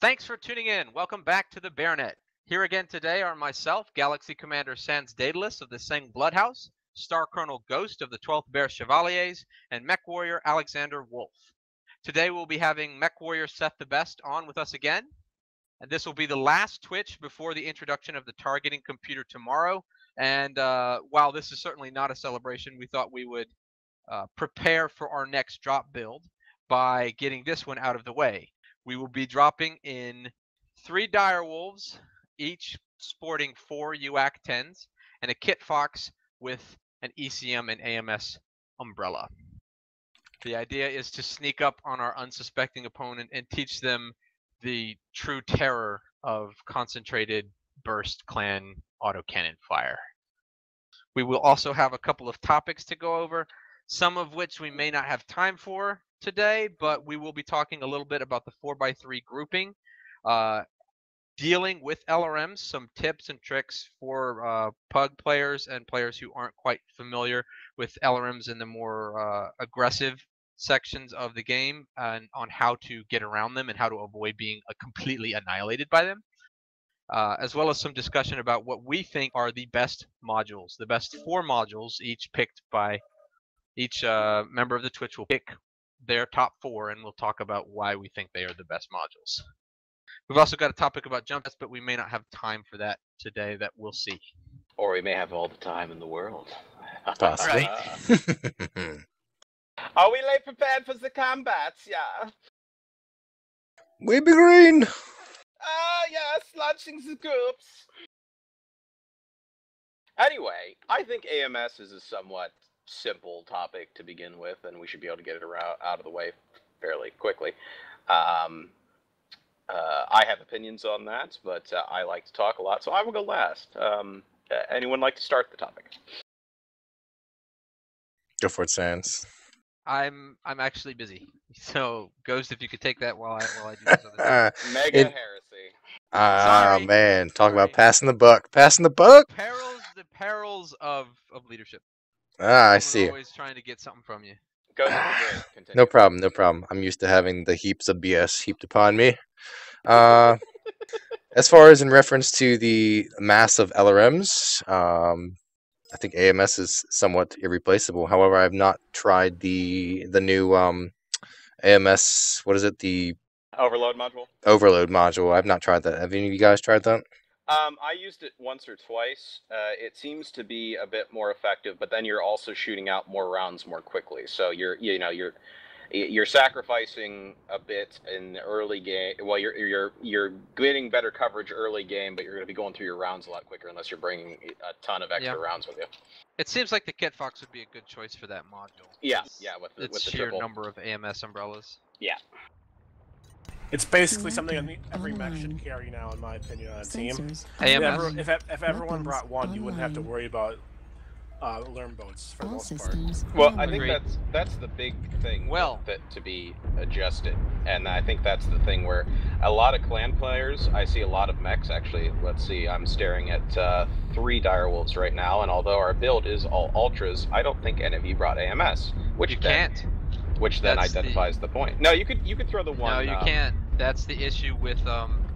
Thanks for tuning in. Welcome back to the Bearnet. Here again today are myself, Galaxy Commander Sans Daedalus of the Seng Bloodhouse, Star Colonel Ghost of the 12th Bear Chevaliers, and Mech Warrior Alexander Wolf. Today we'll be having Mech Warrior Seth the Best on with us again, and this will be the last Twitch before the introduction of the targeting computer tomorrow. And while this is certainly not a celebration, we thought we would prepare for our next drop build by getting this one out of the way. We will be dropping in 3 direwolves, each sporting 4 UAC 10s, and a kit fox with an ECM and AMS umbrella. The idea is to sneak up on our unsuspecting opponent and teach them the true terror of concentrated burst clan autocannon fire. We will also have a couple of topics to go over, some of which we may not have time for today, but we will be talking a little bit about the 4x3 grouping, dealing with LRMs, some tips and tricks for pug players and players who aren't quite familiar with LRMs in the more aggressive sections of the game, and on how to get around them and how to avoid being completely annihilated by them, as well as some discussion about what we think are the best modules, the best 4 modules, each picked by each member of the Twitch will pick their top 4, and we'll talk about why we think they are the best modules. We've also got a topic about jump tests, but we may not have time for that today. That we'll see. Or we may have all the time in the world. Possibly. Are we late prepared for the combats? Yeah. We be green. Yes, launching the groups. Anyway, I think AMS is a somewhat simple topic to begin with, and we should be able to get it out of the way fairly quickly. I have opinions on that, but I like to talk a lot, so I will go last. Anyone like to start the topic? Go for it, Sans. I'm actually busy, so Ghost, if you could take that while I do this other thing. Mega heresy. Sorry. Man, talk Sorry. about passing the buck. Passing the buck. The perils of leadership. I Someone's see. always trying to get something from you. Go ahead. Continue. No problem, no problem. I'm used to having the heaps of BS heaped upon me. As far as in reference to the mass of LRMs, I think AMS is somewhat irreplaceable. However, I've not tried the new AMS. What is it? The Overload module. Overload module. I've not tried that. Have any of you guys tried that? I used it once or twice. It seems to be a bit more effective, but then you're also shooting out more rounds more quickly. So you're sacrificing a bit in the early game. Well, you're getting better coverage early game, but you're going to be going through your rounds a lot quicker unless you're bringing a ton of extra rounds with you. It seems like the Kit Fox would be a good choice for that module. Yeah, with the sheer triple number of AMS umbrellas. Yeah. It's basically something every mech should carry now, in my opinion, on a team. AMS? If everyone brought one, you wouldn't have to worry about learn boats for the most part. Well, I think that's the big thing to be adjusted, and I think that's the thing where a lot of clan players, I see a lot of mechs actually. Let's see, I'm staring at 3 direwolves right now, and although our build is all ultras, I don't think any of you brought AMS, which then identifies the point. No, you could throw the one. No, you can't. That's the issue with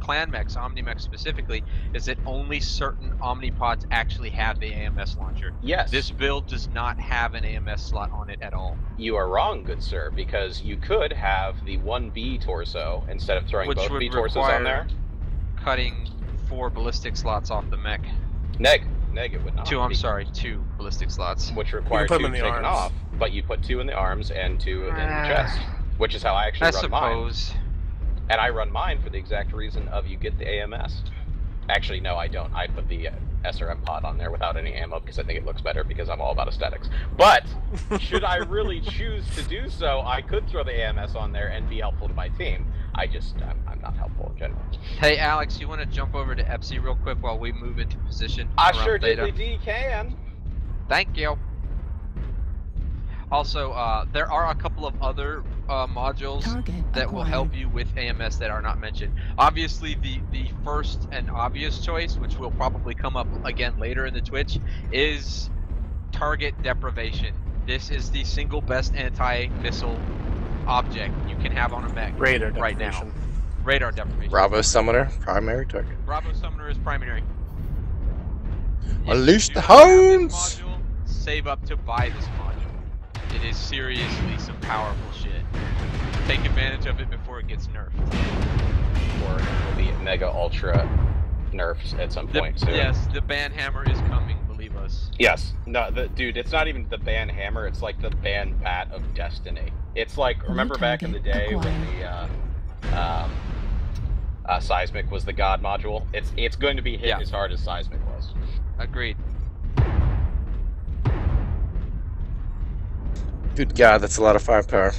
clan mechs, Omni-mechs specifically, is that only certain Omnipods actually have the AMS launcher. Yes. This build does not have an AMS slot on it at all. You are wrong, good sir, because you could have the 1B torso instead of throwing both B torsos on there. Cutting 4 ballistic slots off the mech. Neg, it would not. 2 ballistic slots. Which require 2 taken off, but you put 2 in the arms and 2 in the chest, which is how I actually run mine. And I run mine for the exact reason of you get the AMS. Actually, no, I don't. I put the SRM pod on there without any ammo because I think it looks better because I'm all about aesthetics. But should I really choose to do so, I could throw the AMS on there and be helpful to my team. I'm not helpful in general. Hey, Alex, you want to jump over to EPSI real quick while we move into position? I sure diddly can. Thank you. Also, there are a couple of other modules that will help you with AMS that are not mentioned. Obviously, the first and obvious choice, which will probably come up again later in the Twitch, is target deprivation. This is the single best anti-missile object you can have on a mech right now. Radar deformation. Bravo Summoner, primary target. Bravo Summoner is primary. Unleash the hounds! hounds! Save up to buy this module. It is seriously some powerful shit. Take advantage of it before it gets nerfed. Or it will be mega ultra nerfed at some point soon. Yes, the ban hammer is coming, believe us. Yes. No, dude, it's not even the ban hammer, it's like the ban bat of destiny. It's like, remember back in the day when the seismic was the god module? It's going to be hit as hard as seismic was. Agreed. Good God, that's a lot of firepower.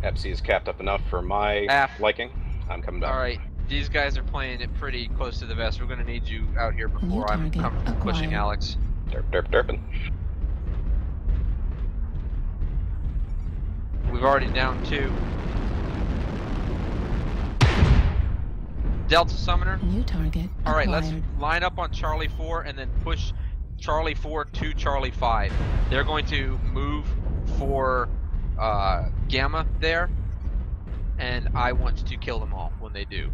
FC is capped up enough for my liking. I'm coming down. Alright, these guys are playing it pretty close to the vest. We're going to need you out here before I'm pushing Alex. Derp, derp, derping. We've already down 2. Delta Summoner. New target. Alright, let's line up on Charlie 4 and then push Charlie 4 to Charlie 5. They're going to move for Gamma there, and I want to kill them all when they do.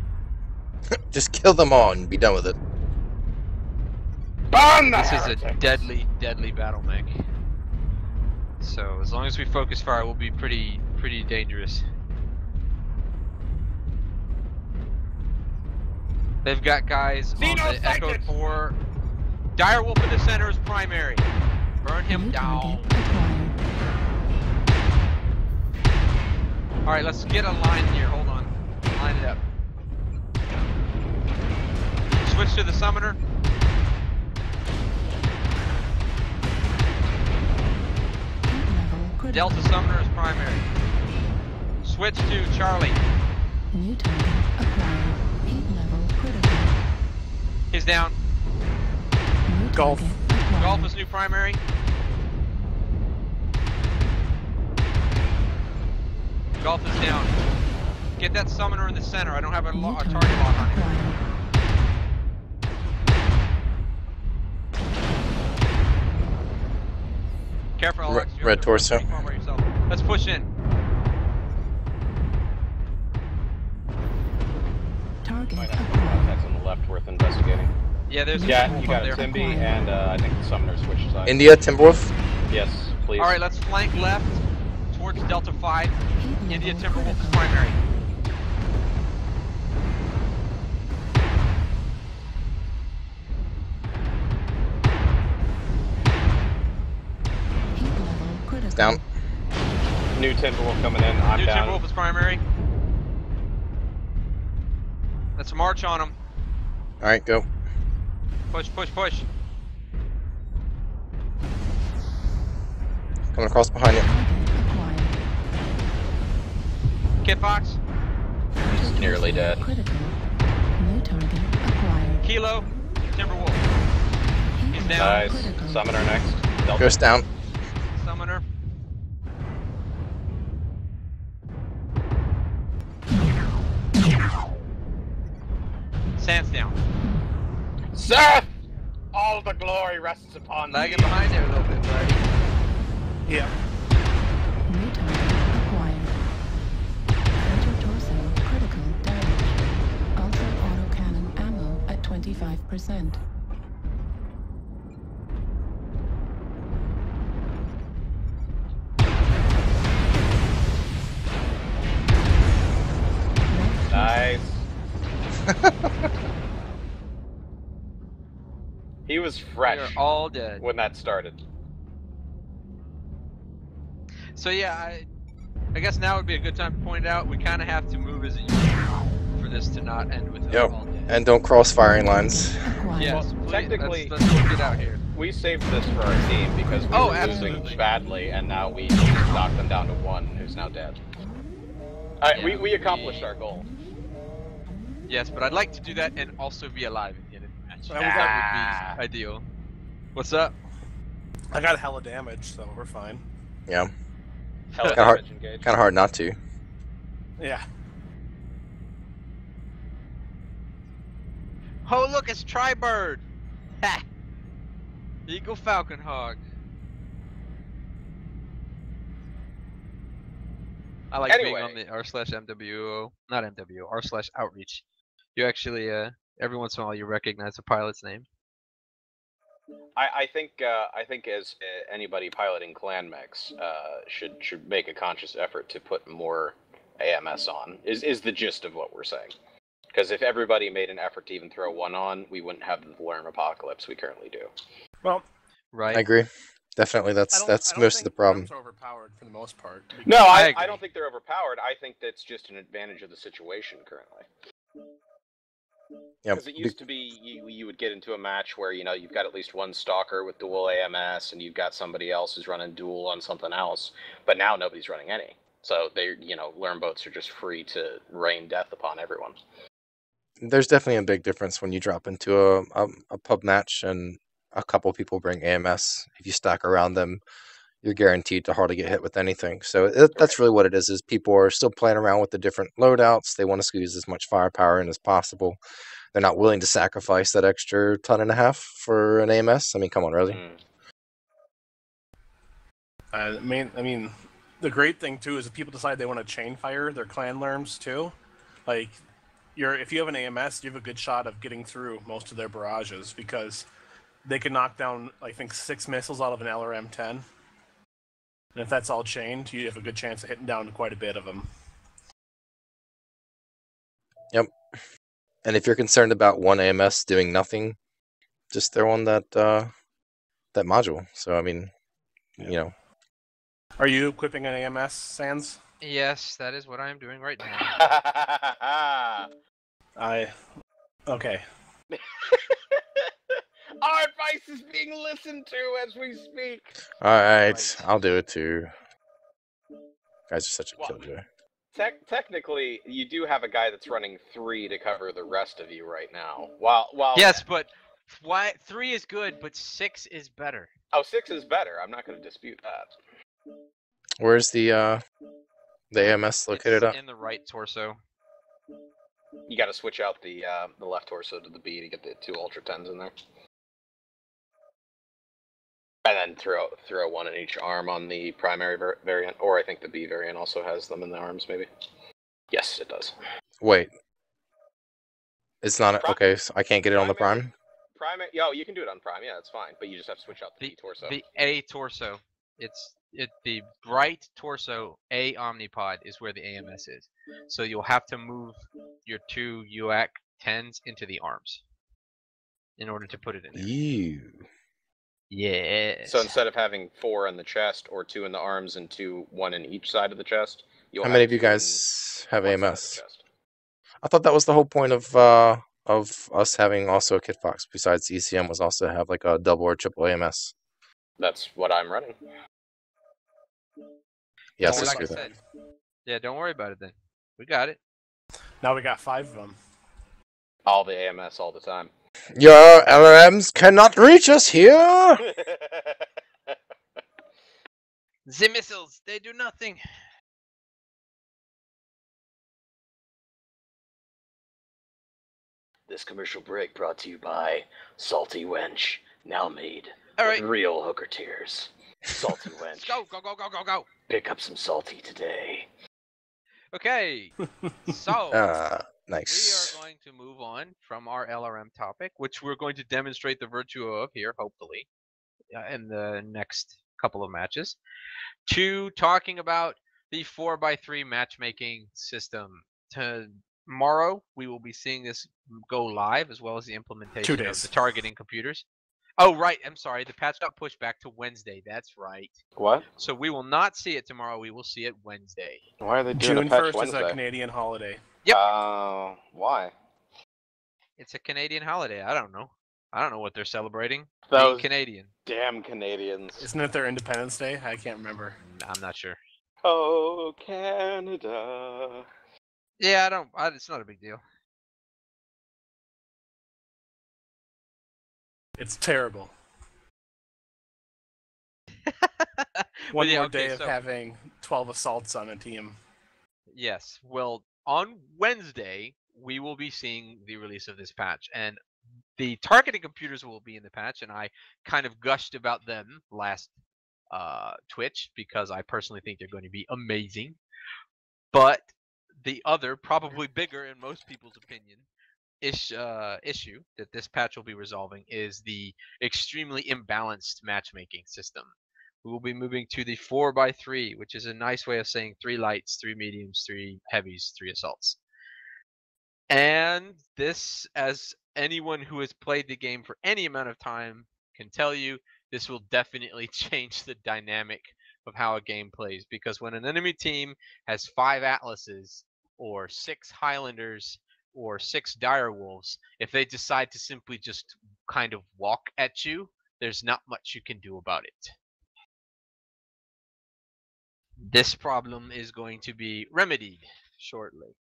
Just kill them all and be done with it. This is a deadly, deadly battle mech. So as long as we focus fire, we'll be pretty dangerous. They've got guys on the Echo 4. Direwolf in the center is primary. Burn him down. Alright, let's get a line here. Hold on. Line it up. Switch to the Summoner. Delta Summoner is primary. Switch to Charlie. New target acquired. Heat level critical. He's down. Golf. Golf is new primary. Golf is down. Get that Summoner in the center. I don't have a target lock on him. Careful, Alex. Red torso. Let's push in. Target Might have contacts on the left worth investigating. Yeah, there's you got a Timby and I think the Summoner switched sides. India, Timberwolf? Yes, please. Alright, let's flank left towards Delta 5. India Timberwolf is primary. Down. New Timberwolf coming in. I'm New down. Timberwolf is primary. Let's march on him. Alright, go. Push, push, push. Coming across behind you. Kit Fox. He's nearly dead. New target acquired. Kilo. Timberwolf. He's down. Nice. Summoner next. Delta. Ghost down. Summoner. Sands down. Seth! All the glory rests upon Lagging thee. behind there a little bit, buddy. Yeah. New target acquired. Torso critical damage. Also autocannon ammo at 25%. Nice. He was fresh. They're all dead. When that started. So yeah, I guess now would be a good time to point out we kind of have to move as a unit for this to not end with us all dead. And don't cross firing lines. Yes, Well, please, technically, let's get out here. We saved this for our team because we were losing badly, and now we knocked them down to 1, who's now dead. We accomplished our goal. Yes, but I'd like to do that and also be alive at the end of the match. Well, That would be ideal. What's up? I got hella damage, so we're fine. Yeah. Hella Kind damage of hard not to. Yeah. Oh look, it's Tribird! Ha! Eagle Falcon Hog. I like being Anyway. on the r/MWO, not MWO, r/outreach. You actually, every once in a while, you recognize the pilot's name. I think as anybody piloting clan mechs should make a conscious effort to put more AMS on. Is the gist of what we're saying. Because if everybody made an effort to even throw one on, we wouldn't have the Lerm apocalypse we currently do. Well, right. I agree. Definitely, that's most of the problem. Are overpowered for the most part. No, I don't think they're overpowered. I think that's just an advantage of the situation currently. Because it used to be you would get into a match where you've got at least one stalker with dual AMS, and you've got somebody else who's running dual on something else. But now nobody's running any, so they Lerm boats are just free to rain death upon everyone. There's definitely a big difference when you drop into a pub match and a couple people bring AMS. If you stack around them, you're guaranteed to hardly get hit with anything. So that's really what it is people are still playing around with the different loadouts. They want to squeeze as much firepower in as possible. They're not willing to sacrifice that extra 1.5 tons for an AMS. I mean, come on, really? I mean, the great thing too is if people decide they want to chain fire their clan Lerms too, like if you have an AMS, you have a good shot of getting through most of their barrages because they can knock down, I think, 6 missiles out of an LRM-10. And if that's all chained, you have a good chance of hitting down quite a bit of them. Yep. And if you're concerned about one AMS doing nothing, just throw on that module. So, I mean, Are you equipping an AMS, Sans? Yes, that is what I am doing right now. Okay. Our advice is being listened to as we speak. Alright, I'll do it too. You guys are such a killjoy. Technically, you do have a guy that's running 3 to cover the rest of you right now. Yes, but 3 is good, but 6 is better. Oh, 6 is better. I'm not going to dispute that. Where's the AMS located at? In the right torso. You got to switch out the left torso to the B to get the 2 Ultra 10s in there. And then throw one in each arm on the primary variant, or I think the B variant also has them in the arms, maybe. Yes, it does. Wait. It's not okay. So I can't get it on the prime. You can do it on prime. Yeah, that's fine. But you just have to switch out the B torso. The A torso. It's the right torso A omnipod is where the AMS is. So you'll have to move your 2 UAC 10s into the arms in order to put it in there. Ew. Yes. So instead of having 4 in the chest or 2 in the arms and 1 in each side of the chest, how many of you guys have AMS? I thought that was the whole point of us having also a kit box. Besides ECM, was also have like a double or triple AMS. That's what I'm running. Yes, let's do that. Yeah, don't worry about it then. We got it. Now we got 5 of them. All the AMS all the time. Your LRMs cannot reach us here! The missiles, they do nothing. This commercial break brought to you by Salty Wench, now made with real hooker tears. Salty Wench. Go. Pick up some salty today. Okay, so nice. we are going to move on from our LRM topic, which we're going to demonstrate the virtue of here, hopefully, in the next couple of matches, to talking about the 4x3 matchmaking system. Tomorrow, we will be seeing this go live, as well as the implementation of the targeting computers. Oh, right. I'm sorry. The patch got pushed back to Wednesday. That's right. What? So we will not see it tomorrow. We will see it Wednesday. Why are they doing June a patch 1st Wednesday? is a Canadian holiday. Yep. Why? It's a Canadian holiday. I don't know. I don't know what they're celebrating. Those being Canadian. Damn Canadians. Isn't it their Independence Day? I can't remember. I'm not sure. Oh, Canada. Yeah, it's not a big deal. It's terrible. One more day of having 12 assaults on a team. Yes. Well, on Wednesday, we will be seeing the release of this patch. And the targeting computers will be in the patch. And I kind of gushed about them last Twitch because I personally think they're going to be amazing. But the other, probably bigger in most people's opinion, issue that this patch will be resolving is the extremely imbalanced matchmaking system. We will be moving to the 4x3, which is a nice way of saying 3 lights, 3 mediums, 3 heavies, 3 assaults. And this, as anyone who has played the game for any amount of time can tell you, this will definitely change the dynamic of how a game plays. Because when an enemy team has 5 Atlases, or 6 Highlanders, or 6 Direwolves, if they decide to simply just kind of walk at you, there's not much you can do about it. This problem is going to be remedied shortly.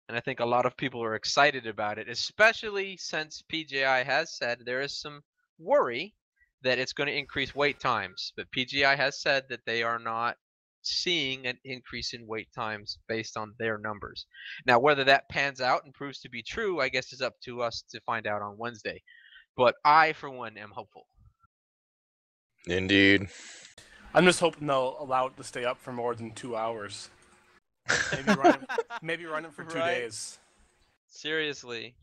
And I think a lot of people are excited about it, especially since PGI has said there is some worry that it's going to increase wait times. But PGI has said that they are not seeing an increase in wait times based on their numbers. Now, whether that pans out and proves to be true, I guess is up to us to find out on Wednesday. But I, for one, am hopeful. Indeed. I'm just hoping they'll allow it to stay up for more than 2 hours. Maybe run it for 2 days. Seriously.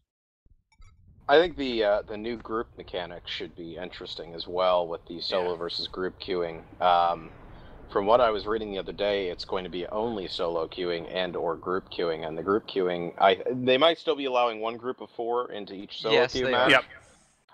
I think the new group mechanic should be interesting as well with the solo versus group queuing. From what I was reading the other day, it's going to be only solo queuing and or group queuing. And the group queuing, they might still be allowing 1 group of 4 into each solo queue match. Yep.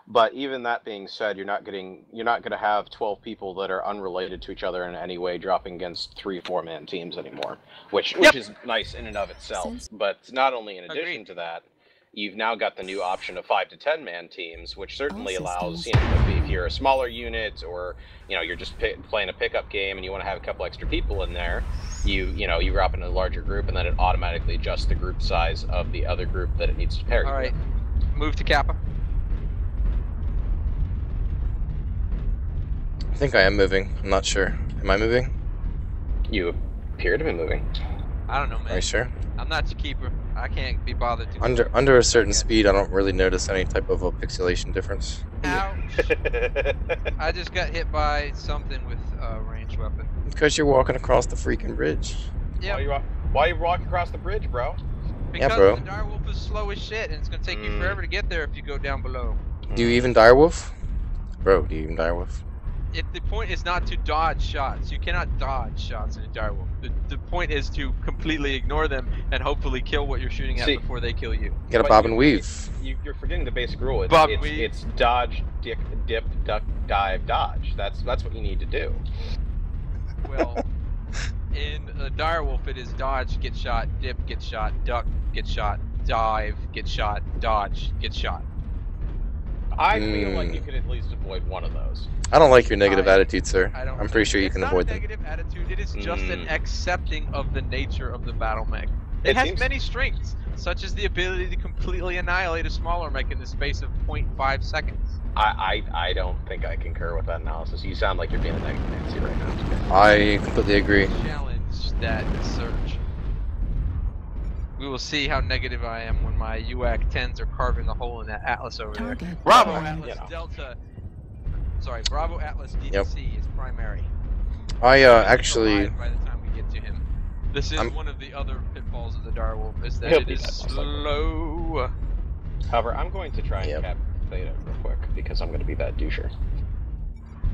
But even that being said, you're not going to have 12 people that are unrelated to each other in any way dropping against 3 4-man teams anymore, which is nice in and of itself. But not only in addition to that, you've now got the new option of 5 to 10-man teams, which certainly allows, if you're a smaller unit or you're just playing a pickup game and you want to have a couple extra people in there, you drop into a larger group and then it automatically adjusts the group size of the other group that it needs to pair. All right, move to Kappa. I think I am moving. I'm not sure. Am I moving? You appear to be moving. I don't know, man. Are you sure? I'm not your keeper. I can't be bothered to. Under a certain speed, I don't really notice any type of a pixelation difference. Ouch. I just got hit by something with a ranged weapon. Because you're walking across the freaking bridge. Yeah. Why are you walking across the bridge, bro? Because yeah, bro. the direwolf is slow as shit, and it's gonna take you forever to get there if you go down below. Do you even direwolf? Bro, do you even direwolf? The point is not to dodge shots. You cannot dodge shots in a direwolf. The point is to completely ignore them and hopefully kill what you're shooting at before they kill you. You gotta bob and weave. You're forgetting the basic rule. It's dodge, dip, duck, dive, dodge. That's what you need to do. Well, in a direwolf, it is dodge, get shot, dip, get shot, duck, get shot, dive, get shot, dodge, get shot. I feel like you could at least avoid one of those. I don't like your negative attitude, sir. I'm pretty sure you can avoid them. It's not a negative attitude. It is just an accepting of the nature of the battle mech. It has many strengths, such as the ability to completely annihilate a smaller mech in the space of 0.5 seconds. I don't think I concur with that analysis. You sound like you're being a negative Nancy right now. I completely agree. Challenge that search. We will see how negative I am when my UAC 10s are carving the hole in that Atlas over there. Bravo Atlas Delta. Sorry, Bravo Atlas DDC is primary. Actually. By the time we get to him, this is one of the other pitfalls of the direwolf is that it is slow. However, I'm going to try and cap Theta real quick because I'm going to be that doucher.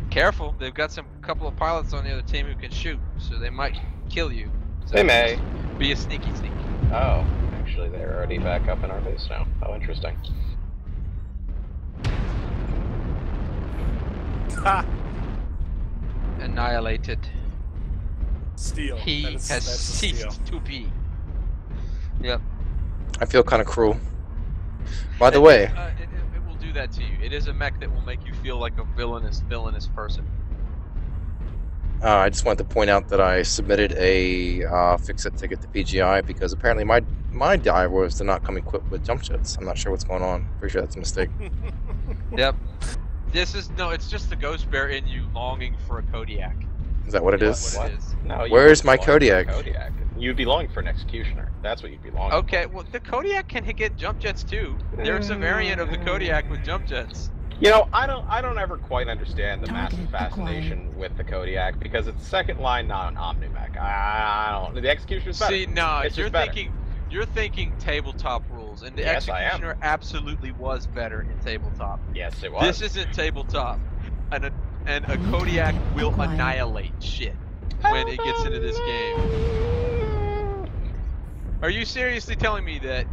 Careful, they've got couple of pilots on the other team who can shoot, so they might kill you. So they may. Be a sneaky sneak. Oh, actually they're already back up in our base now. Oh, interesting. Annihilated. Steal. He has ceased to be. Yep. I feel kind of cruel. By the way, it will do that to you. It is a mech that will make you feel like a villainous person. I just wanted to point out that I submitted a fix-it ticket to PGI because apparently my divers did not come equipped with jump jets. I'm not sure what's going on. Pretty sure that's a mistake. Yep. It's just the ghost bear in you longing for a Kodiak. Is that what it is? What it is. No, where's my Kodiak? You'd be longing for an executioner. That's what you'd be longing for. Okay, well the Kodiak can get jump jets too. There's a variant of the Kodiak with jump jets. You know, I don't ever quite understand the massive fascination with the Kodiak because it's second line, not an Omni-Mech. I don't. The Executioner's better. See, no, It's you're just better. thinking tabletop rules, and the Yes, I am. Executioner absolutely was better in tabletop. Yes, it was. This isn't tabletop, and a Kodiak will annihilate shit when it gets into this game. Are you seriously telling me that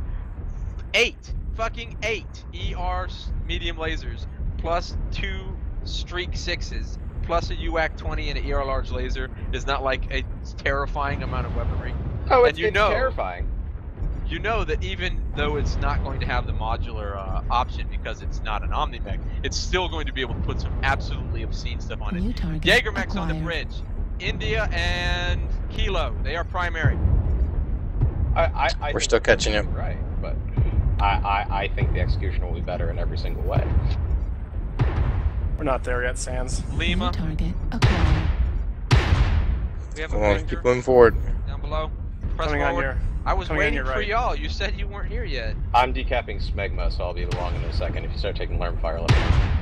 8 ER medium lasers plus 2 streak 6s plus a UAC 20 and an ER large laser is not like a terrifying amount of weaponry? Oh, it's terrifying. You know that even though it's not going to have the modular option because it's not an Omni-Mech, it's still going to be able to put some absolutely obscene stuff on it. Jaegermech's on the bridge. India and Kilo, they are primary. We're still catching him. Right, but I think the Executioner will be better in every single way. We're not there yet, Sans. Lima. Target acquired. We have Come a on, ranger keep moving forward. down below. Press Coming forward. on your. I was coming on waiting your for right. y'all. You said you weren't here yet. I'm decapping Smegma, so I'll be along in a second. If you start taking alarm fire, let me know.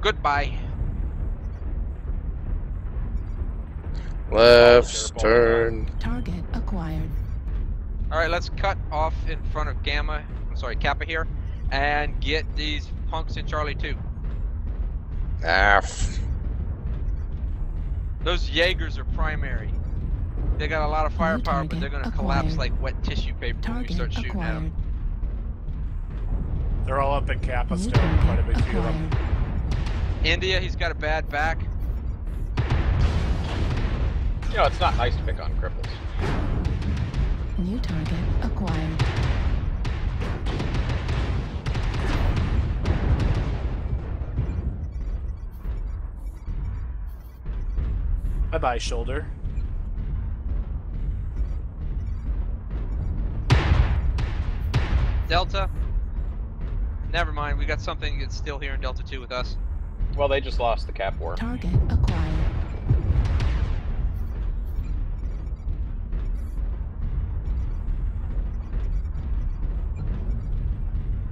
Goodbye. Left turn. Target acquired. All right, let's cut off in front of Gamma. I'm sorry, Kappa here, and get these punks in Charlie 2. Those Jaegers are primary. They got a lot of firepower, but they're going to collapse like wet tissue paper when we start shooting at them. They're all up at Kappa still. Quite a big few of them. India, he's got a bad back. You know, it's not nice to pick on cripples. New target acquired. Bye-bye, shoulder. Delta. Never mind, we got something that's still here in Delta 2 with us. Well, they just lost the Cap War. Target acquired.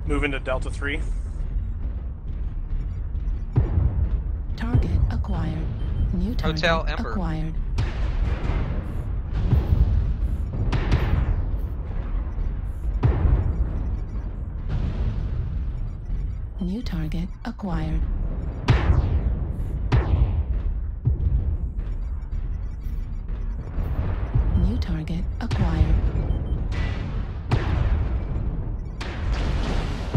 Move into Delta 3. Target acquired. New target Hotel Ember. acquired. New target acquired. New target acquired.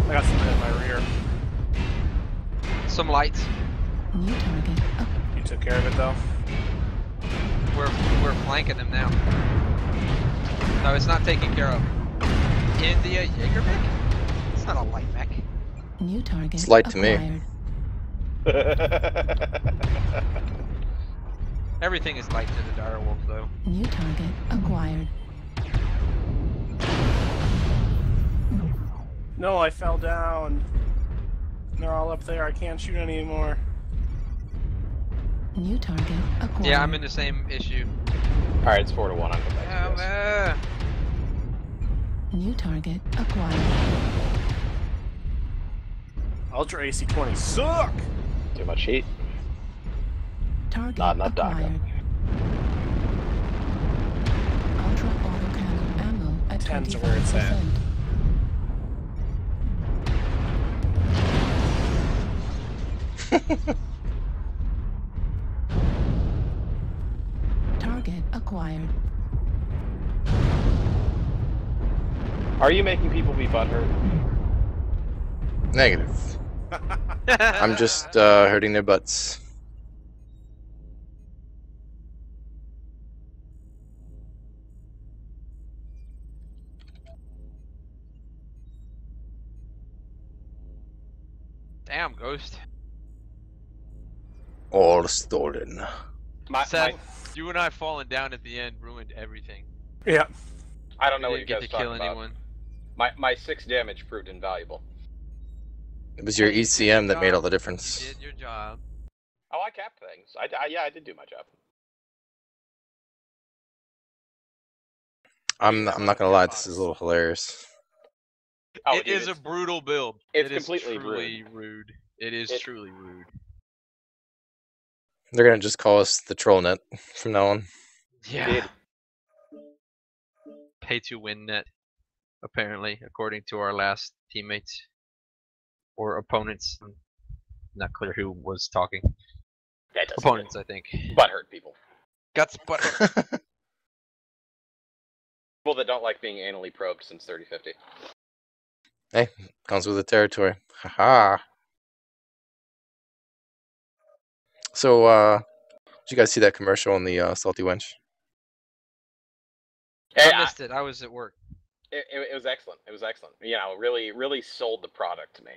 I got something in my rear. Some lights. New target You took care of it though. We're flanking them now. No, it's not taken care of. India Jaeger mech? It's not a light mech. New target It's light to me. acquired. Everything is light to the direwolf, though. New target acquired. No, I fell down. They're all up there. I can't shoot anymore. New target acquired. Yeah, I'm in the same issue. Alright, it's 4-1. I'm going back to this. New target acquired. Ultra AC-20 suck! Too much heat. Target Not enough DACA. acquired. Ultra autocannon ammo at 10 to where it's at. 25%. Target acquired. Are you making people be butthurt? Negative. I'm just hurting their butts. Damn, Ghost. All stolen. Seth, you and I falling down at the end ruined everything. Yeah. I don't know We what you didn't guys get are to talking kill about. anyone. My 6 damage proved invaluable. It was your Hey, you did ECM your that made all job. the difference. You did your job. Oh, I capped things. Yeah, I did do my job. I'm not gonna lie, this is a little hilarious. Oh, It is a brutal build. it's It is completely truly rude. It is truly rude. They're gonna just call us the Trollnet from now on. Yeah. Indeed. Pay to win net, apparently, according to our last teammates or opponents. Not clear who was talking. That doesn't Opponents, I think. Butthurt people. Guts butthurt. People that don't like being anally probed since 3050. Hey, comes with the territory. Haha. So, did you guys see that commercial on the Salty Wench? I missed it. I was at work. It was excellent. It was excellent. You know, really sold the product to me.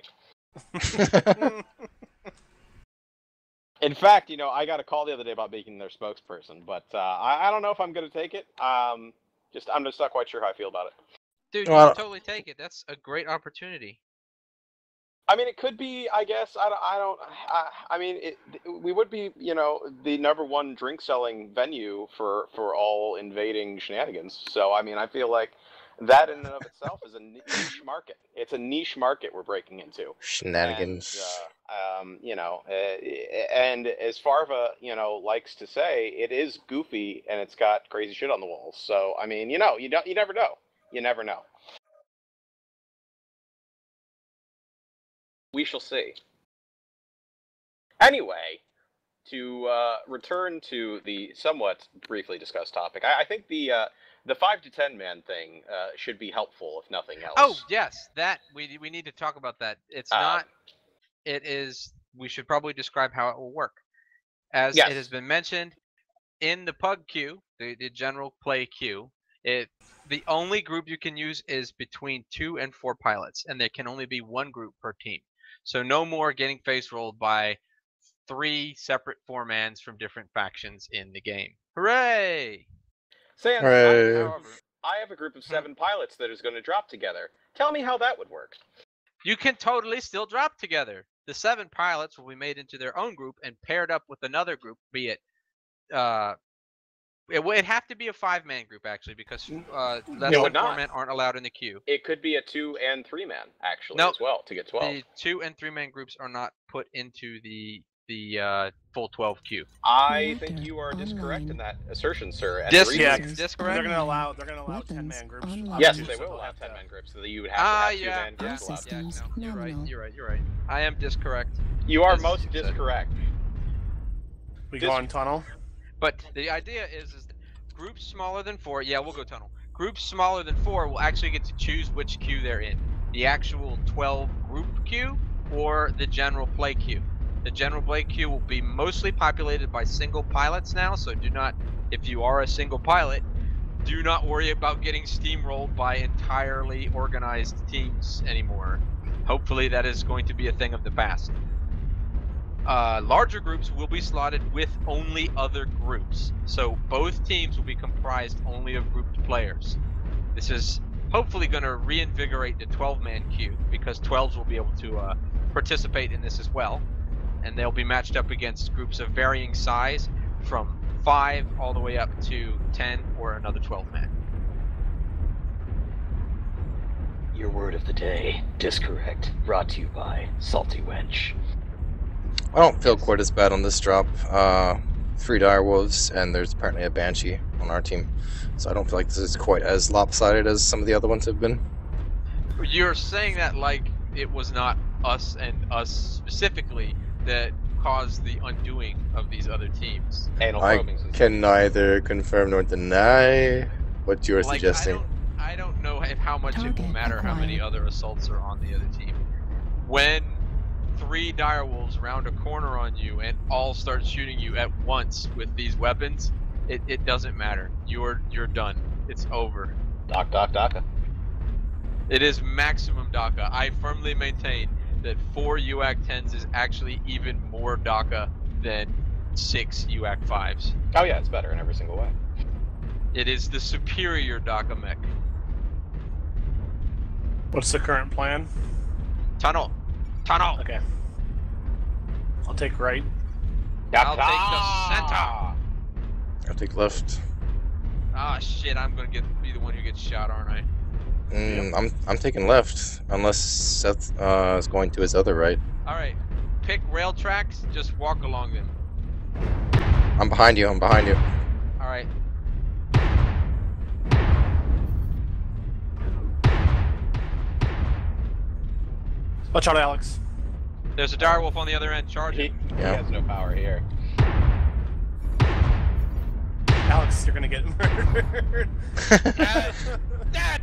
In fact, you know, I got a call the other day about being their spokesperson, but I don't know if I'm going to take it. I'm just not quite sure how I feel about it. Dude, you can totally take it. That's a great opportunity. I mean, it could be. I guess I mean, we would be, you know, the #1 drink selling venue for all invading shenanigans. So I mean, I feel like that in and of itself is a niche market. It's a niche market we're breaking into. Shenanigans. And, you know, and as Farva, you know, likes to say, it is goofy and it's got crazy shit on the walls. So I mean, you know, you never know. You never know. We shall see. Anyway, to return to the somewhat briefly discussed topic, I think the 5 to 10 man thing should be helpful, if nothing else. Oh yes, that we need to talk about that. It's not. It is. We should probably describe how it will work, as it has been mentioned in the pug queue, the general play queue. The only group you can use is between 2 and 4 pilots, and there can only be 1 group per team. So no more getting face rolled by 3 separate 4-mans from different factions in the game. Hooray! Sans, however, I have a group of 7 pilots that is going to drop together. Tell me how that would work. You can totally still drop together. The 7 pilots will be made into their own group and paired up with another group, be it it'd have to be a 5-man group, actually, because less than 4 men aren't allowed in the queue. It could be a 2 and 3 man, actually, as well, to get 12. The 2 and 3 man groups are not put into the full 12 queue. I think you are discorrect in that assertion, sir. And Discorrect? They're gonna allow 10-man groups. Yes, they will allow 10-man groups, so that you would have to have 2-man groups allowed. Yeah, no, you're right. I am discorrect. You are most discorrect. We go on tunnel. But the idea is groups smaller than 4. Yeah, we'll go tunnel. Groups smaller than 4 will actually get to choose which queue they're in. The actual 12 group queue or the general play queue. The general play queue will be mostly populated by single pilots now, so do not, if you are a single pilot, do not worry about getting steamrolled by entirely organized teams anymore. Hopefully that is going to be a thing of the past. Larger groups will be slotted with only other groups, so both teams will be comprised only of grouped players. This is hopefully going to reinvigorate the 12-man queue, because 12s will be able to participate in this as well, and they'll be matched up against groups of varying size from 5 all the way up to 10 or another 12-man. Your word of the day, discorrect, brought to you by Salty Wench. I don't feel quite as bad on this drop. 3 direwolves, and there's apparently a banshee on our team, so I don't feel like this is quite as lopsided as some of the other ones have been. You're saying that like it was not us and us specifically that caused the undoing of these other teams. I can neither confirm nor deny what you're suggesting. I don't know how much it will matter how many other assaults are on the other team. When 3 direwolves round a corner on you and all start shooting you at once with these weapons, it doesn't matter. You're done. It's over. DOCA. It is maximum DOCA. I firmly maintain that 4 UAC-10s is actually even more DOCA than 6 UAC-5s. Oh yeah, it's better in every single way. It is the superior DOCA mech. What's the current plan? Tunnel. Okay. I'll take right. I'll take the center. I'll take left. Ah shit! I'm gonna be the one who gets shot, aren't I? I'm taking left, unless Seth is going to his other right. All right. Pick rail tracks. Just walk along them. I'm behind you. I'm behind you. All right. Watch out, Alex. There's a direwolf on the other end. Charge it. He has no power here. Alex, you're gonna get murdered. Dad!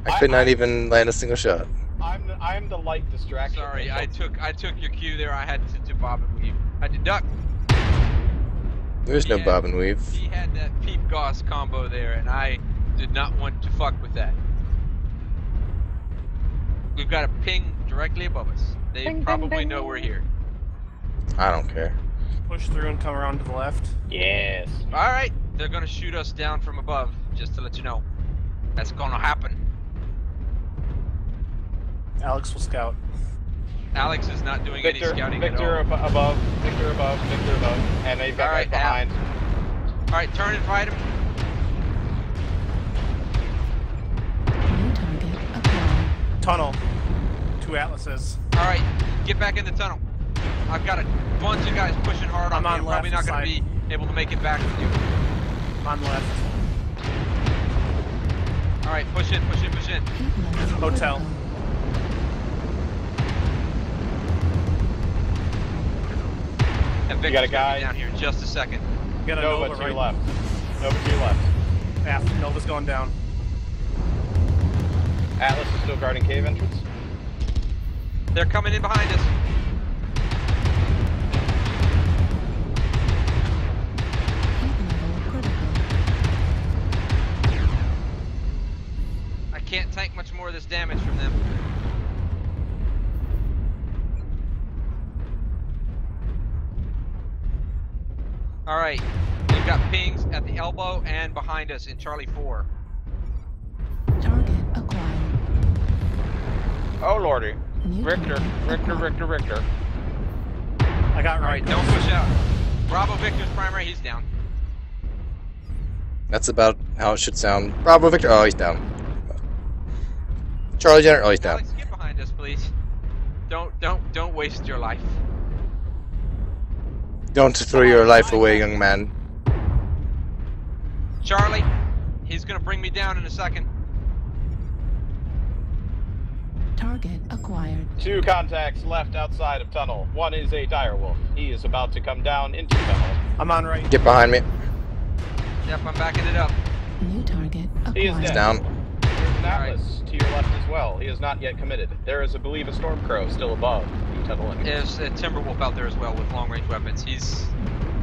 I could not even land a single shot. I'm the light distraction. Sorry, I took your cue there. I had to bob and weave. I had to duck. There's no bob and weave. He had that peep goss combo there, and I did not want to fuck with that. We've got a ping directly above us. They probably know we're here. I don't care. Push through and come around to the left. Yes. All right, they're gonna shoot us down from above. Just to let you know, that's gonna happen. Alex will scout. Alex is not doing any scouting at all. Victor above, Victor above, Victor above, and they've got guys behind. All right, turn and fight him. New target acquired. Tunnel. 2 Atlases. All right, get back in the tunnel. I've got a bunch of guys pushing hard on me. I'm probably not going to be able to make it back with you. I'm on left. All right, push in, push in, push in. Hotel. And You got a guy down here in just a second. You got a Nova Nova to right. your left. Nova to your left. Yeah, Nova's going down. Atlas is still guarding cave entrance. They're coming in behind us. I can't tank much more of this damage from them. All right, we've got pings at the elbow and behind us in Charlie 4. Target acquired. Oh lordy. New Richter, target Richter, acquired. Richter, Richter. I got All right, don't push out. Bravo Victor's primary, he's down. That's about how it should sound. Bravo Victor. Oh, he's down. Charlie Jenner. Oh, he's down. Alex, get behind us, please. Don't waste your life. Don't throw your life away, young man. Charlie, he's gonna bring me down in a second. Target acquired. 2 contacts left outside of tunnel. One is a direwolf. He is about to come down into tunnel. I'm on right. Get behind me. Yep, I'm backing it up. New target He is acquired. dead. Down. There's an Atlas to your left as well. He is not yet committed. There is, I believe, a Stormcrow still above the tunnel entrance. There's a Timberwolf out there as well with long-range weapons. He's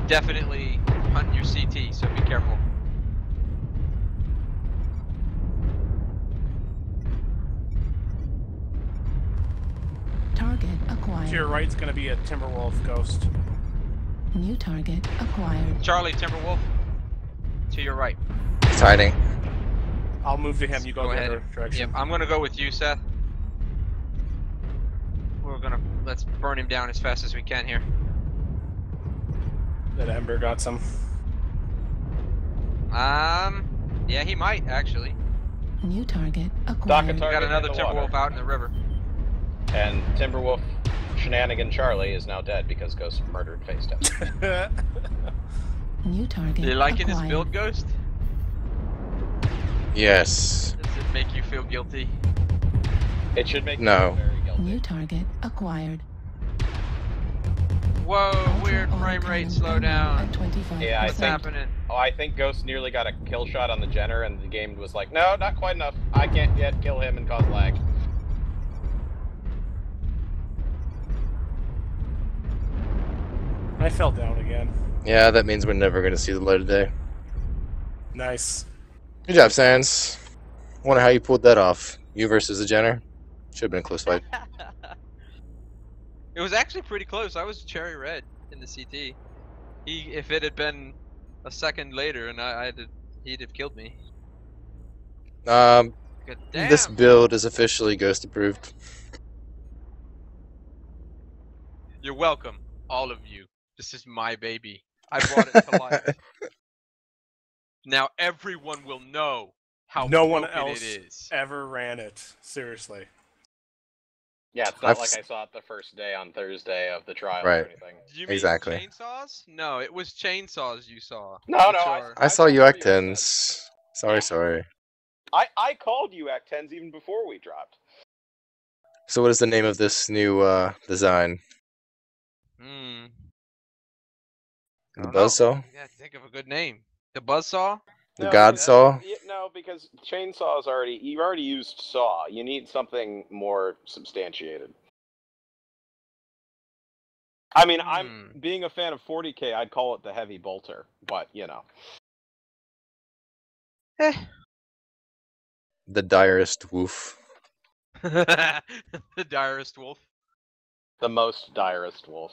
definitely hunting your CT, so be careful. Target To acquired. your right's gonna be a Timberwolf ghost. New target acquired. Charlie, Timberwolf, to your right. He's hiding. I'll move to him. You go, Go the ahead. other direction. Yep, I'm gonna go with you, Seth. Let's burn him down as fast as we can here. That Ember got some. Yeah, he might actually. New target Dock acquired. a We target got another in the Timberwolf water. out in the river. And Timberwolf Shenanigan Charlie is now dead because Ghost murdered Facetime. New target You liking this acquired. build, Ghost? Yes. Does it make you feel guilty? It should make No. you very guilty. New target acquired. Whoa, weird frame rate slowdown. At 25%. Yeah, I What's think- happening? Oh, I think Ghost nearly got a kill shot on the Jenner, and the game was like, no, not quite enough. I can't yet kill him and cause lag. I fell down again. Yeah, that means we're never going to see the light of day. Nice. Good job, Sans. Wonder how you pulled that off. You versus the Jenner. Should have been a close fight. It was actually pretty close. I was cherry red in the CT. If it had been a second later and he'd have killed me. Good damn. This build is officially Ghost approved. You're welcome, all of you. This is my baby. I brought it to life. Now everyone will know how No one broken else it is. ever ran it. Seriously. Yeah, it's not like I saw it the first day on Thursday of the trial or anything. You mean exactly. chainsaws? No, it was chainsaws you saw. No, I saw UAC 10s. Sorry. I called UAC 10s even before we dropped. So what is the name of this new design? The Buzzsaw? You gotta think of a good name. The Buzzsaw? The Godsaw? No, because chainsaws you already used saw. You need something more substantiated. I mean, I'm being a fan of 40K, I'd call it the heavy bolter, but you know. The direst wolf. The direst wolf. The most direst wolf.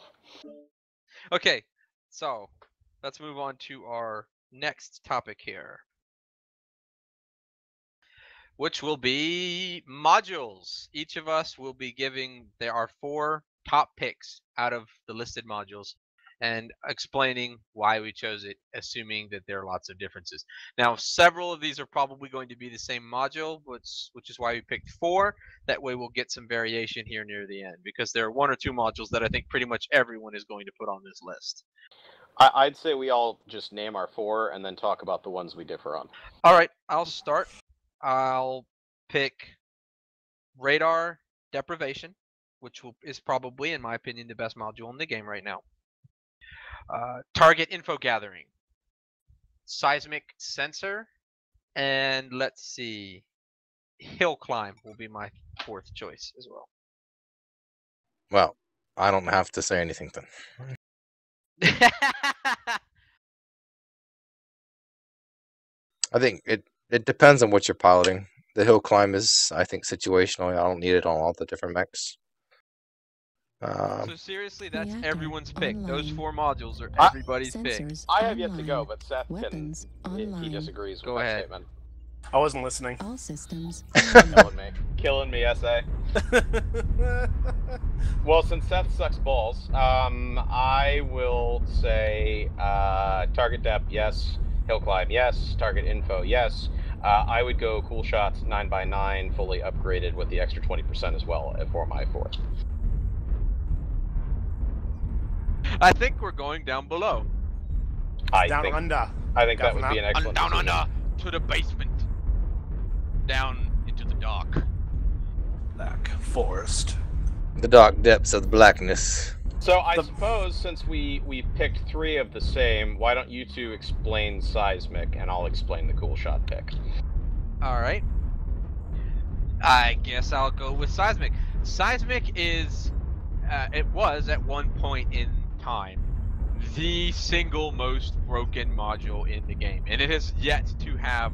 Okay, so let's move on to our next topic here, which will be modules. Each of us will be giving our 4 top picks out of the listed modules and explaining why we chose it, assuming that there are lots of differences. Now, several of these are probably going to be the same module, which is why we picked 4. That way we'll get some variation here near the end, because there are 1 or 2 modules that I think pretty much everyone is going to put on this list. I'd say we all just name our 4 and then talk about the ones we differ on. All right, I'll start. I'll pick radar deprivation, which is probably, in my opinion, the best module in the game right now. Target info gathering, seismic sensor, and let's see, hill climb will be my 4th choice as well. Well, I don't have to say anything then. I think it depends on what you're piloting. The hill climb is, I think, situational. I don't need it on all the different mechs. So seriously, that's everyone's pick. Those 4 modules are everybody's pick. I have yet to go, but Seth he disagrees with that statement. I wasn't listening. All systems. Killing me, SA. Well, since Seth sucks balls, I will say target depth, yes. Hill climb, yes. Target info, yes. I would go cool shots 9x9 fully upgraded with the extra 20% as well for my 4th. I think we're going down below. Down under. I think that would be an excellent down under to the basement. Down into the dark. Black forest. The dark depths of the blackness. So I suppose since we picked 3 of the same, why don't you 2 explain seismic and I'll explain the cool shot pick. All right. I guess I'll go with seismic. Seismic is, it was at one point in time the single most broken module in the game, and it has yet to have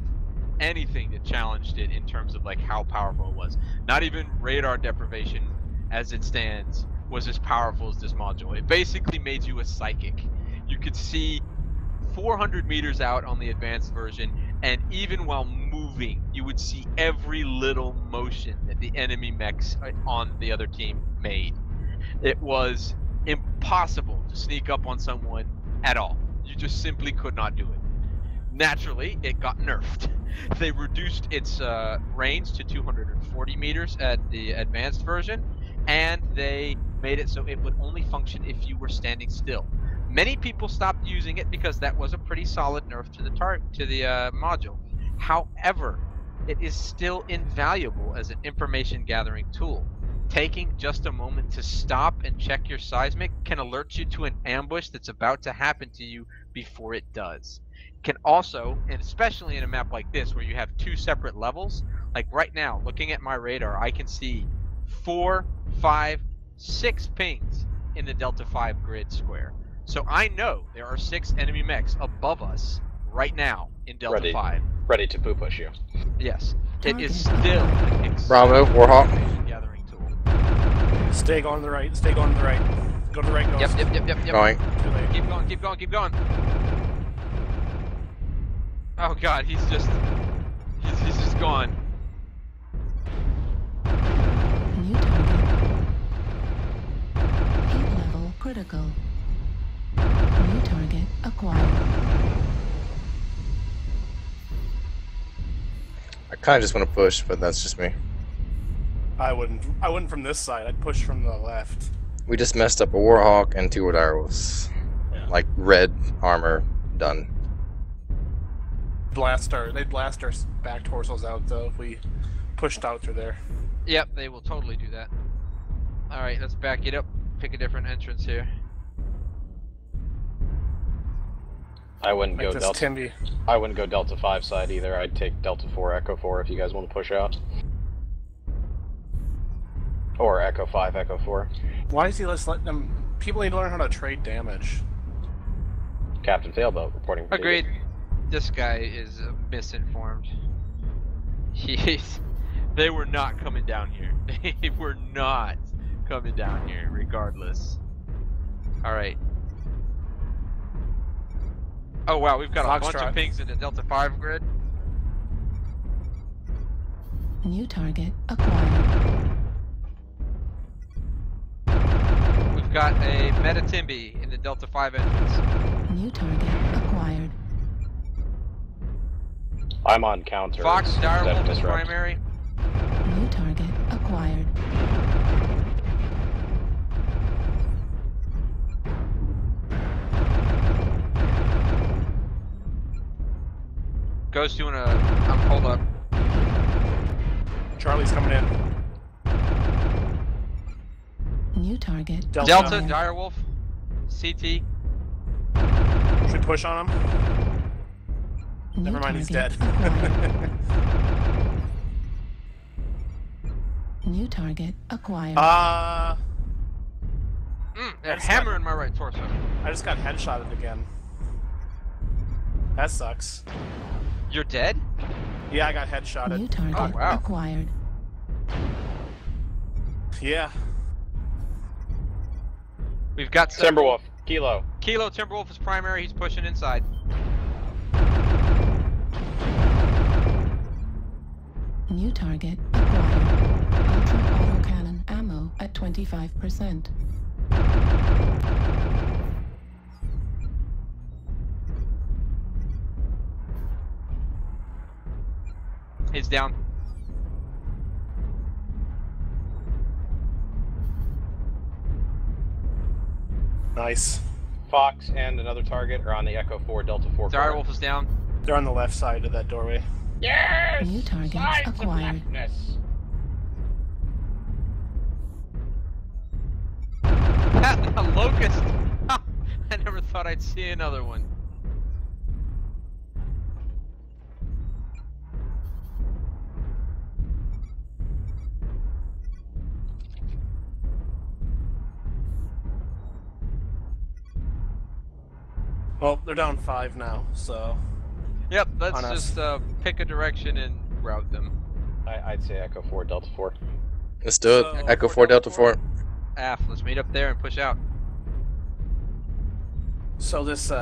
anything that challenged it in terms of like how powerful it was. Not even radar deprivation as it stands was as powerful as this module. It basically made you a psychic. You could see 400 meters out on the advanced version, and even while moving, you would see every little motion that the enemy mechs on the other team made. It was impossible to sneak up on someone at all. You just simply could not do it. Naturally, it got nerfed. They reduced its range to 240 meters at the advanced version, and they made it so it would only function if you were standing still. Many people stopped using it because that was a pretty solid nerf to the module. However, it is still invaluable as an information gathering tool. Taking just a moment to stop and check your seismic can alert you to an ambush that's about to happen to you before it does. It can also, and especially in a map like this where you have 2 separate levels, like right now, looking at my radar, I can see 4, 5, 6 pings in the Delta 5 grid square. So I know there are 6 enemy mechs above us right now in Delta 5. Ready to poo push you. Yes. It is still Bravo, Warhawk. Gathering tool. Stay going to the right. Stay going to the right. Go to the right. Ghost. Yep. Going. Keep going. Oh god, he's just gone. New target. Heat level critical. New target acquired. I kind of just want to push, but that's just me. I wouldn't from this side. I'd push from the left. We just messed up a Warhawk and 2 direwolves. Yeah. Like red armor done. They'd blast our back torsos out though if we pushed out through there. Yep, they will totally do that. All right, let's back it up. Pick a different entrance here. I wouldn't Like go this Delta. Timby. I wouldn't go Delta 5 side either. I'd take Delta 4, Echo 4 if you guys want to push out. Or Echo 5, Echo 4. Why is he just letting them? People need to learn how to trade damage. Captain Failboat reporting. for Agreed. duty. This guy is misinformed. They were not coming down here. They were not coming down here, regardless. All right. Oh wow, we've got a bunch of pings in the Delta 5 grid. New target acquired. We've got a Metatimby in the Delta 5 entrance. New target acquired. I'm on counter. Fox Direwolf is Disrupt. primary. New target acquired. Ghost doing a hold up. Charlie's coming in. New target. Delta acquired. Direwolf. CT. Should we push on him? New Never mind, he's target dead. acquired. New target acquired. That hammer in my right torso. I just got headshotted again. That sucks. You're dead? Yeah, I got headshotted. New target Oh, wow. acquired. Yeah. We've got Timberwolf, Kilo. Kilo Timberwolf is primary. He's pushing inside. New target acquired. Ultra autocannon ammo at 25%. He's down. Nice. Fox and another target are on the Echo 4, Delta 4. Direwolf is down. They're on the left side of that doorway. Yes! New target Signs of acquired. leftness. A locust! I never thought I'd see another one. Well, they're down 5 now, so. Yep, let's On us. just pick a direction and route them. I'd say Echo 4, Delta 4. Let's do it. So, Echo for 4, Delta 4. Af, let's meet up there and push out. So this, For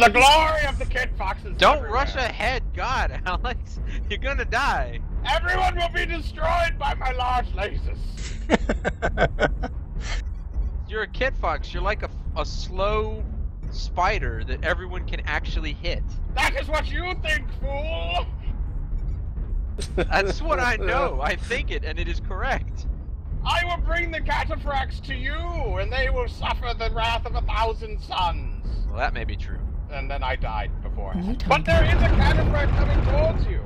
the glory of the Kid Foxes! Don't everywhere. rush ahead, God, Alex. You're gonna die. Everyone will be destroyed by my large lasers! You're a kid fox. You're like a slow spider that everyone can actually hit. That is what you think, fool! That's what I know. I think it, and it is correct. I will bring the cataphracts to you, and they will suffer the wrath of 1,000 suns. Well, that may be true. And then I died New beforehand. target But there is a cataphract coming towards you.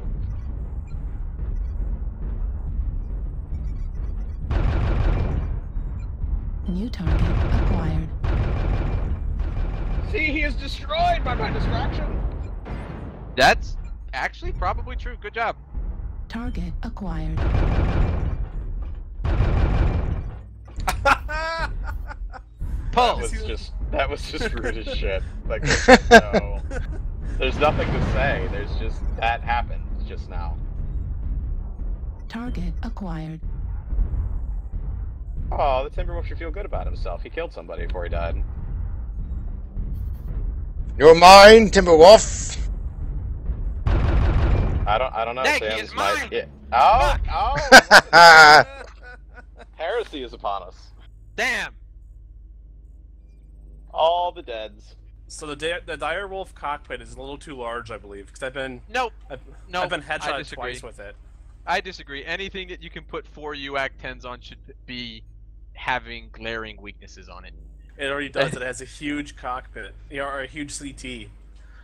New target acquired. See, he is destroyed by my distraction. That's actually probably true. Good job. Target acquired. Pull. That was just rude as shit. Like, there's nothing to say. There's just, that happened just now. Target acquired. Oh, the Timberwolf should feel good about himself. He killed somebody before he died. You're mine, Timberwolf. I don't know. Nick, he Sam's is might- mine. Yeah. Oh! Heresy is upon us. Damn. All the deads. so the direwolf cockpit is a little too large, I believe, because I've been Nope. I've Nope. been I headshot disagree. twice with it. I disagree. Anything that you can put 4 UAC 10s on should be having glaring weaknesses on it. It already does. It has a huge cockpit, or a huge CT.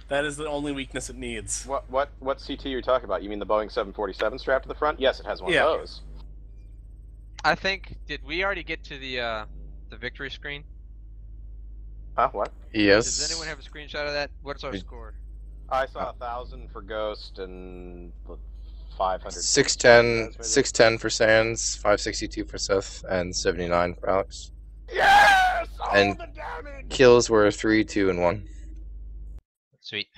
That is the only weakness it needs. What CT are you talking about? You mean the Boeing 747 strapped to the front? Yes, it has one of those. I think, did we already get to the victory screen? Huh? What? Yes. Does anyone have a screenshot of that? What's our score? I saw 1,000 for Ghost and 500. 610 for Sans, 562 for Seth, and 79 for Alex. Yes! All And the damage! kills were 3, 2, and 1. Sweet.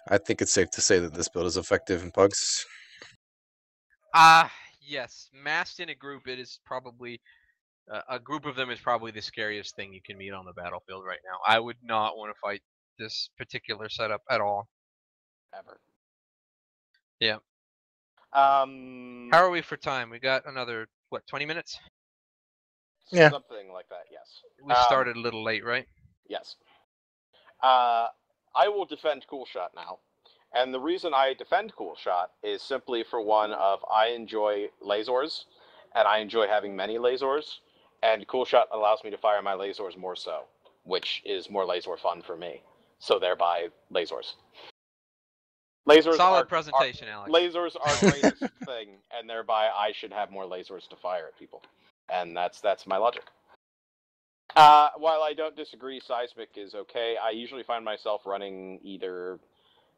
I think it's safe to say that this build is effective in pugs. Yes. Massed in a group, it is probably a group of them is probably the scariest thing you can meet on the battlefield right now. I would not want to fight this particular setup at all. Ever. Yeah. How are we for time? We got another, what, 20 minutes? Yeah. Something like that, yes. We started a little late, right? Yes. I will defend Coolshot now. And the reason I defend Coolshot is simply for one of I enjoy lasers, and I enjoy having many lasers, and Coolshot allows me to fire my lasers more so, which is more laser fun for me. So thereby, lasers. Lasers Solid presentation, Alex. Lasers are greatest thing, and thereby I should have more lasers to fire at people. And that's my logic. While I don't disagree, Seismic is okay. I usually find myself running either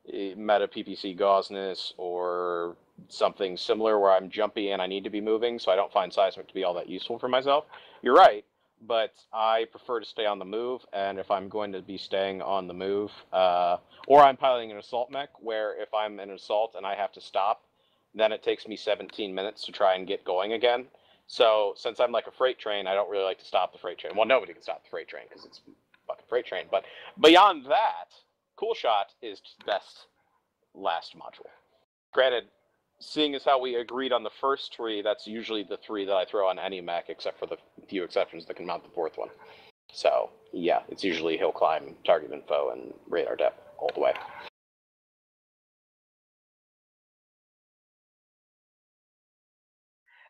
meta PPC Gauzeness or something similar where I'm jumpy and I need to be moving, so I don't find Seismic to be all that useful for myself. You're right, but I prefer to stay on the move, and if I'm going to be staying on the move, or I'm piloting an assault mech, where if I'm in an assault and I have to stop, then it takes me 17 minutes to try and get going again. So, since I'm like a freight train, I don't really like to stop the freight train. Well, nobody can stop the freight train, because it's a fucking freight train. But beyond that, Coolshot is best last module. Granted, seeing as how we agreed on the first 3, that's usually the 3 that I throw on any mech, except for the few exceptions that can mount the 4th one. So, yeah, it's usually hill climb, target info, and radar depth all the way.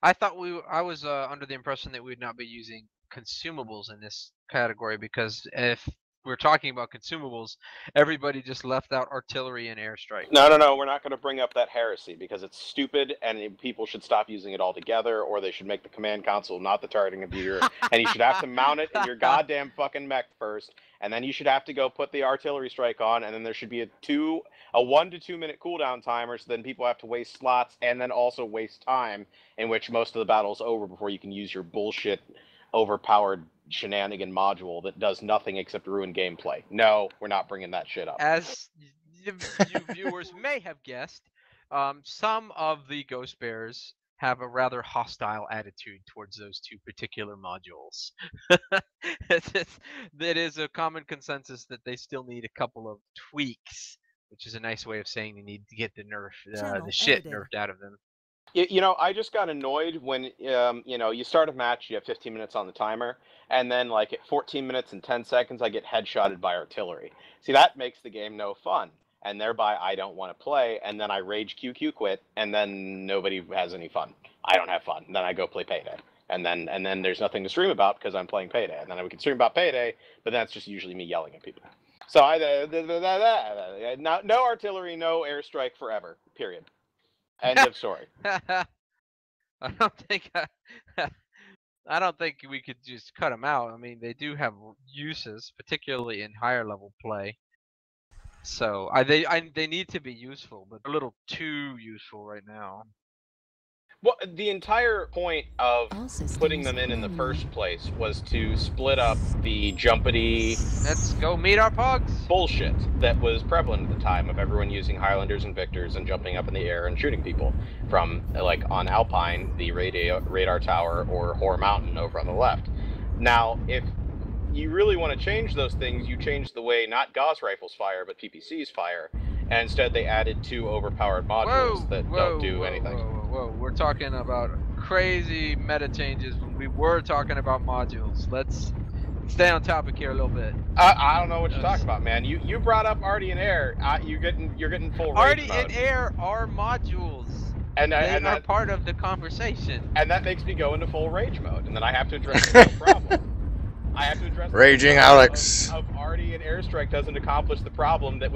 I thought I was under the impression that we would not be using consumables in this category, because if we're talking about consumables, everybody just left out artillery and airstrike. No, we're not going to bring up that heresy, because it's stupid, and people should stop using it altogether, or they should make the command console not the targeting computer, and you should have to mount it in your goddamn fucking mech first, and then you should have to go put the artillery strike on, and then there should be a 1 to 2 minute cooldown timer, so then people have to waste slots, and then also waste time, in which most of the battle's over before you can use your bullshit overpowered shenanigan module that does nothing except ruin gameplay. No, we're not bringing that shit up. As you viewers may have guessed, some of the Ghost Bears have a rather hostile attitude towards those 2 particular modules. It is a common consensus that they still need a couple of tweaks, which is a nice way of saying they need to get the shit nerfed out of them. You know, I just got annoyed when, you start a match, you have 15 minutes on the timer, and then, like, at 14 minutes and 10 seconds, I get headshotted by artillery. See, that makes the game no fun, and thereby I don't want to play, and then I rage QQ quit, and then nobody has any fun. I don't have fun. Then I go play Payday. And then there's nothing to stream about because I'm playing Payday. And then we can stream about Payday, but that's just usually me yelling at people. So no artillery, no airstrike forever, period. End of story. I don't think we could just cut them out. I mean, they do have uses, particularly in higher level play. So they need to be useful, but a little too useful right now. Well, the entire point of putting them in the first place was to split up the jumpity... Let's go meet our pugs! ...bullshit that was prevalent at the time of everyone using Highlanders and Victors and jumping up in the air and shooting people from, like, on Alpine, the radar tower, or Hoare Mountain over on the left. Now, if you really want to change those things, you change the way not Gauss rifles fire, but PPCs fire, and instead they added 2 overpowered modules that don't do anything. Whoa, we're talking about crazy meta changes when we were talking about modules. Stay on topic here a little bit. I don't know what you're talking about, man. You brought up Artie and Air. You're getting full rage Artie mode. and Air are modules. And they are that, part of the conversation. And that makes me go into full rage mode, and then I have to address the real problem. I have to address Raging the Alex. Of Artie and Airstrike doesn't accomplish the problem that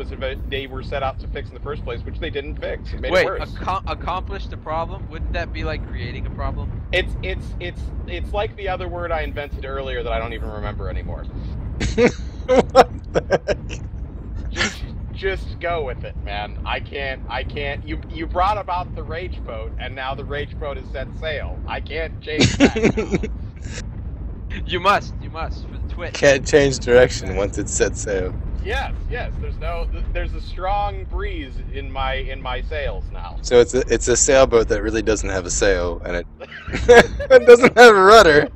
they were set out to fix in the first place, which they didn't fix. It made it worse. Accomplish the problem? Wouldn't that be like creating a problem? It's like the other word I invented earlier that I don't even remember anymore. What the heck? Just go with it, man. I can't. You brought about the rage boat, and now the rage boat is set sail. I can't change that. You must for the twitch. Can't change direction once it's set sail. Yes. There's a strong breeze in my sails now. So it's a sailboat that really doesn't have a sail, and it it doesn't have a rudder.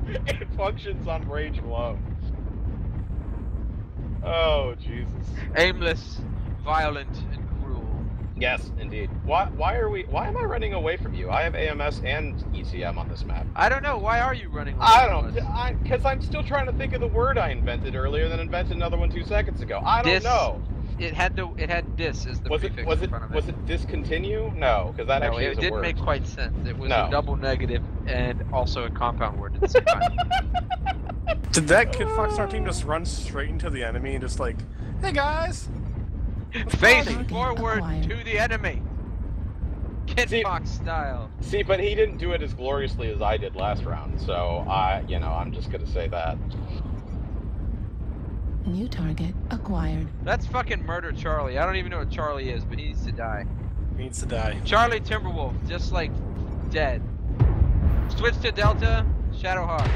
It functions on rage alone. Oh Jesus. Aimless, violent, and cruel. Yes, indeed. Why am I running away from you? I have AMS and ECM on this map. I don't know. Why are you running away because I'm still trying to think of the word I invented earlier, then invented another one 2 seconds ago. I don't know. It had dis as the prefix in front of it. Was it discontinue? No, because that actually is a word. It didn't make quite sense. It was a double negative and also a compound word at the same time. Did that Kid Fox our team just run straight into the enemy and just like, hey guys? Face forward to the enemy. Kid Fox style. See, but he didn't do it as gloriously as I did last round, so I'm just gonna say that. New target acquired. That's fucking Murder Charlie. I don't even know what Charlie is, but he needs to die. He needs to die. Charlie Timberwolf, just like dead. Switch to Delta, Shadowhawk.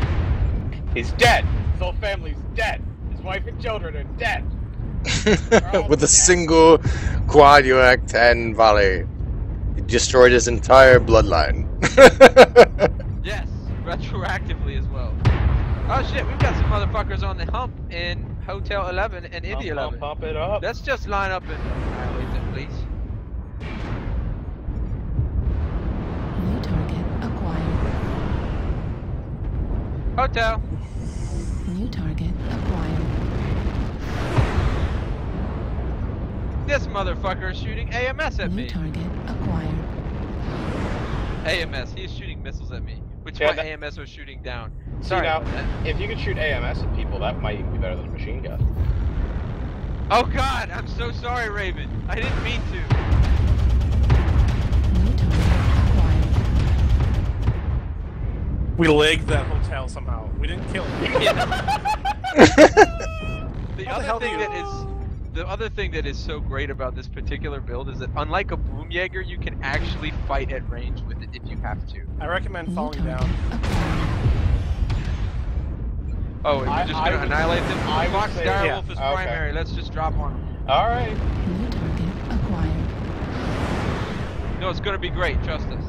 He's dead. His whole family's dead. His wife and children are dead. With a single Quaduac 10 volley. He destroyed his entire bloodline. Yes, retroactively as well. Oh shit, we've got some motherfuckers on the hump in Hotel 11 and India 11. Pump it up. Let's just line up and annihilate them, please. New target acquired. Hotel. New target acquired. This motherfucker is shooting AMS at me. New target acquired. AMS, he's shooting missiles at me. Which my AMS was shooting down. Sorry. Now, if you could shoot AMS at people, that might even be better than a machine gun. Oh god, I'm so sorry, Raven. I didn't mean to. New target acquired. We legged that hotel somehow. We didn't kill him. The other thing that is so great about this particular build is that unlike a Boomjäger, you can actually fight at range with it if you have to. I recommend falling down. Oh, you're just gonna annihilate them? Fox Direwolf is primary. Let's just drop on them. Alright. New target acquired. No, it's gonna be great. Trust us.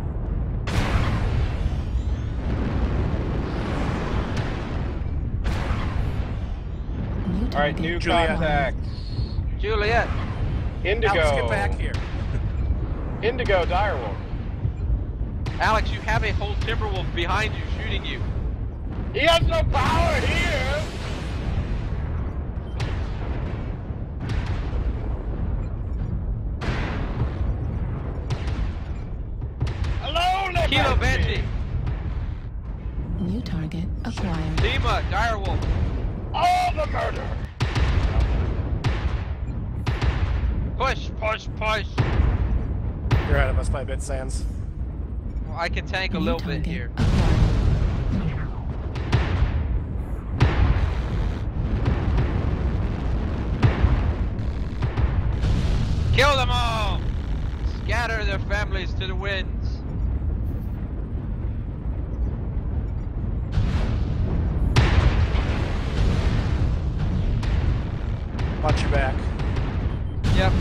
Alright, new contacts. Juliet. Indigo. Alex, get back here. Indigo, Direwolf. Alex, you have a whole Timberwolf behind you shooting you. He has no power here! Hello, Kilo Banshee. New target acquired. Dima, Direwolf. All the murder! Push, push, push. You're out of us by bit, Sans. Well, I can tank a little bit here. Kill them all! Scatter their families to the winds. Watch your back. Yep.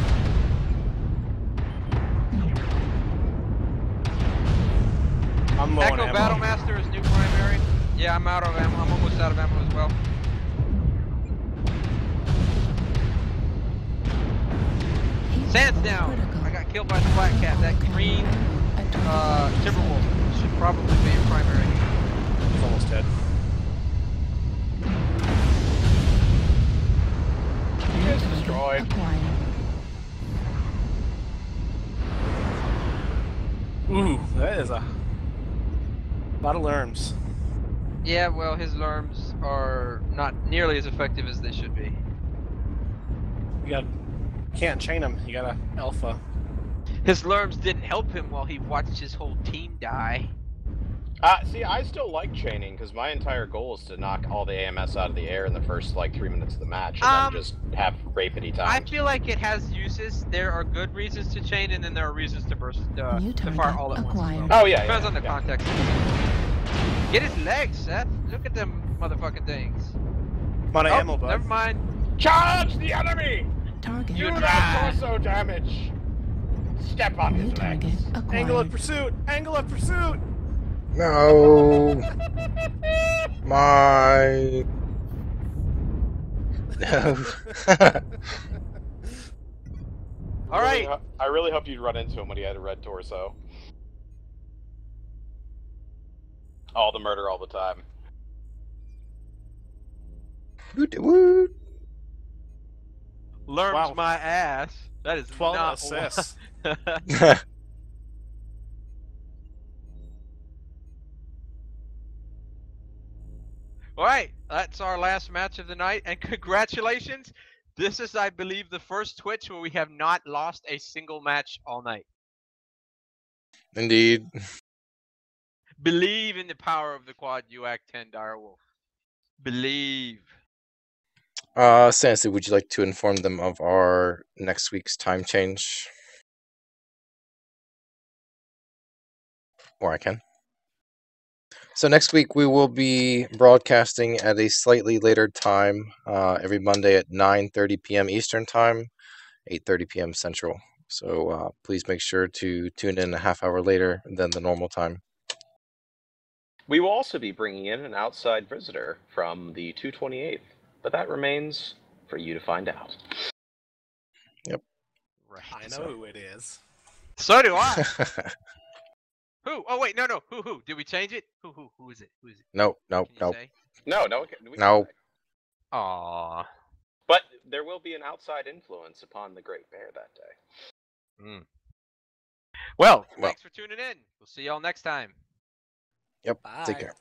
I'm low on Echo ammo. Battlemaster is new primary. Yeah, I'm out of ammo. I'm almost out of ammo as well. Sands down. I got killed by the Black Cat. That green Timberwolf should probably be a primary. He's almost dead. Target acquired. Ooh, that is a lot of lerms. Yeah, well, his lerms are not nearly as effective as they should be. Can't chain him. You gotta alpha. His lerms didn't help him while he watched his whole team die. See, I still like chaining because my entire goal is to knock all the AMS out of the air in the first like 3 minutes of the match, and then just have rapidity I times. feel like it has uses. There are good reasons to chain, and then there are reasons to burst to fire all at once. As well. Oh yeah, depends on the context. Get his legs, Seth. Look at them motherfucking things. I'm out of ammo, bud. Never mind. Charge the enemy! Target Do that torso damage! Step on New his target legs. acquired. Angle of pursuit! Angle of pursuit! No. My. No. All right. I really hope you'd run into him when he had a red torso. All the murder all the time. Woot woot. Lerms Wow. my ass. That is 12 not assists. All right, that's our last match of the night, and congratulations. This is, I believe, the first Twitch where we have not lost a single match all night. Indeed. Believe in the power of the quad UAC 10 Direwolf. Believe. Sansa, would you like to inform them of our next week's time change? Or I can. So next week we will be broadcasting at a slightly later time, every Monday at 9:30 p.m. Eastern Time, 8:30 p.m. Central. So please make sure to tune in a half hour later than the normal time. We will also be bringing in an outside visitor from the 228th, but that remains for you to find out. Yep. Right. I know who it is. So do I. Who? Oh wait, no. Who? Did we change it? Who is it? Who is it? No. Can you say? No. No. Aww. But there will be an outside influence upon the Great Bear that day. Well, thanks for tuning in. We'll see y'all next time. Yep. Bye. Take care.